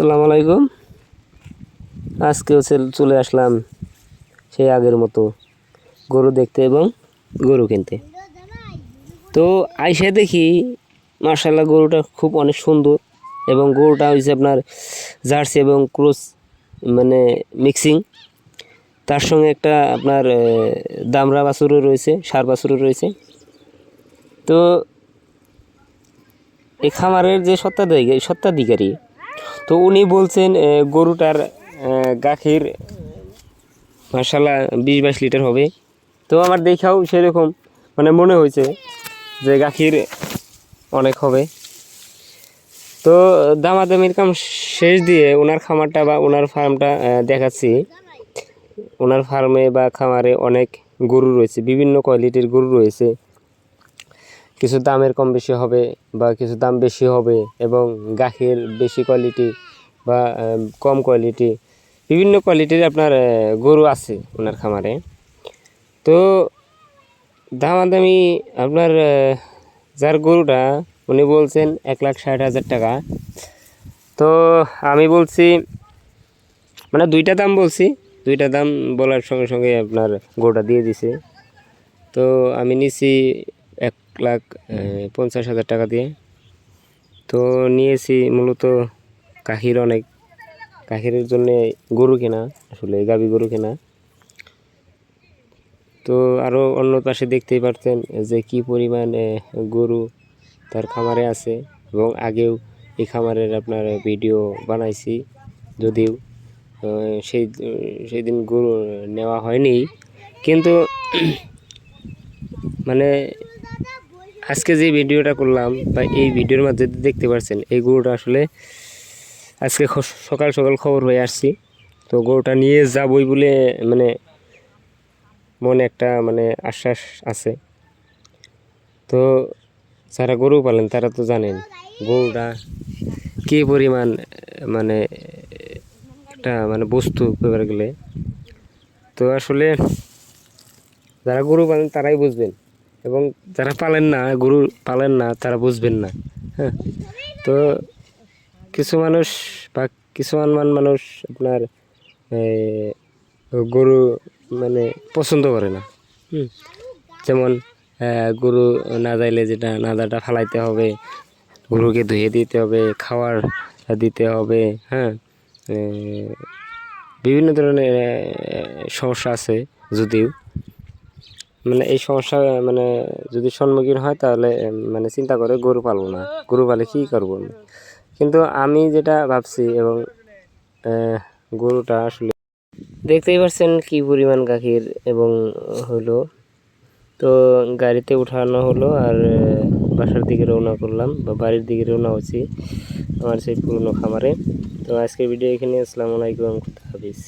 আসসালামু আলাইকুম। আজকেও চলে আসলাম সেই আগের মতো গরু দেখতে এবং গরু কিনতে। তো আইসা দেখি মাশাআল্লাহ গরুটা খুব অনেক সুন্দর এবং গরুটা হচ্ছে আপনার জার্সি এবং ক্রস মানে মিক্সিং, তার সঙ্গে একটা আপনার দামরা বাছুরও রয়েছে, ষাঁড় বাছুরও রয়েছে। তো এই খামারের যে সত্ত্বাধিকারী, তো উনি বলছেন গরুটার গাখীর মাশাআল্লাহ 20-22 লিটার হবে। তো আমার দেখাও সেরকম মানে মনে হয়েছে যে গাখীর অনেক হবে। তো দামাদামির কাম শেষ দিয়ে ওনার খামারটা বা ওনার ফার্মটা দেখাচ্ছি। ওনার ফার্মে বা খামারে অনেক গরু রয়েছে, বিভিন্ন কোয়ালিটির গরু রয়েছে। কিছু দামের কম বেশি হবে বা কিছু দাম বেশি হবে এবং গাখীর বেশি কোয়ালিটি বা কম কোয়ালিটি, বিভিন্ন কোয়ালিটির আপনার গরু আছে ওনার খামারে। তো দামাদামি আপনার যার গরুটা উনি বলছেন 1,60,000 টাকা। তো আমি বলছি মানে দুইটা দাম বলছি, দুইটা দাম বলার সঙ্গে সঙ্গে আপনার গরুটা দিয়ে দিছে। তো আমি নিছি 1,50,000 টাকা দিয়ে। তো নিয়েছি মূলত গাখীরের জন্যে গরু কেনা, আসলে গাভী গরু কেনা। তো আরও অন্য পাশে দেখতেই পারতেন যে কি পরিমাণ গরু তার খামারে আছে এবং আগেও এই খামারের আপনার ভিডিও বানাইছি, যদিও সেই দিন গরু নেওয়া হয়নি, কিন্তু মানে আজকে যে ভিডিওটা করলাম বা এই ভিডিওর মধ্যে দেখতে পাচ্ছেন এই গরুটা আসলে আজকে সকাল সকাল খবর হয়ে আসছি। তো গরুটা নিয়ে যাবই বলে মানে মনে একটা মানে আশ্বাস আছে। তো যারা গরু পালেন তারা তো জানেন গরুটা কী পরিমাণ মানে একটা মানে বস্তু ব্যাপার গেলে। তো আসলে যারা গরু পালেন তারাই বুঝবেন এবং যারা গরু পালেন না তারা বুঝবেন না। হ্যাঁ, তো কিছু মানুষ বা কিছুমান মানুষ আপনার গরু মানে পছন্দ করে না। যেমন গরু না যাইলে যেটা নাদাটা ফালাইতে হবে, গরুকে ধুয়ে দিতে হবে, খাওয়ার দিতে হবে। হ্যাঁ, বিভিন্ন ধরনের সমস্যা আছে, যদিও মানে এই সমস্যা মানে যদি সম্মুখীন হয় তাহলে মানে চিন্তা করে গরু পালবো না, গরু পালে কী করবো। কিন্তু আমি যেটা ভাবছি এবং গরুটা আসলে দেখতেই পাচ্ছেন কি পরিমাণ গাখীর এবং হলো। তো গাড়িতে উঠানো হলো আর বাসার দিকে রওনা করলাম বা বাড়ির দিকে রওনা হচ্ছি আমার সেই পুরনো খামারে। তো আজকের ভিডিও এখানে। আসসালামু আলাইকুম, খুদা হাফেজ।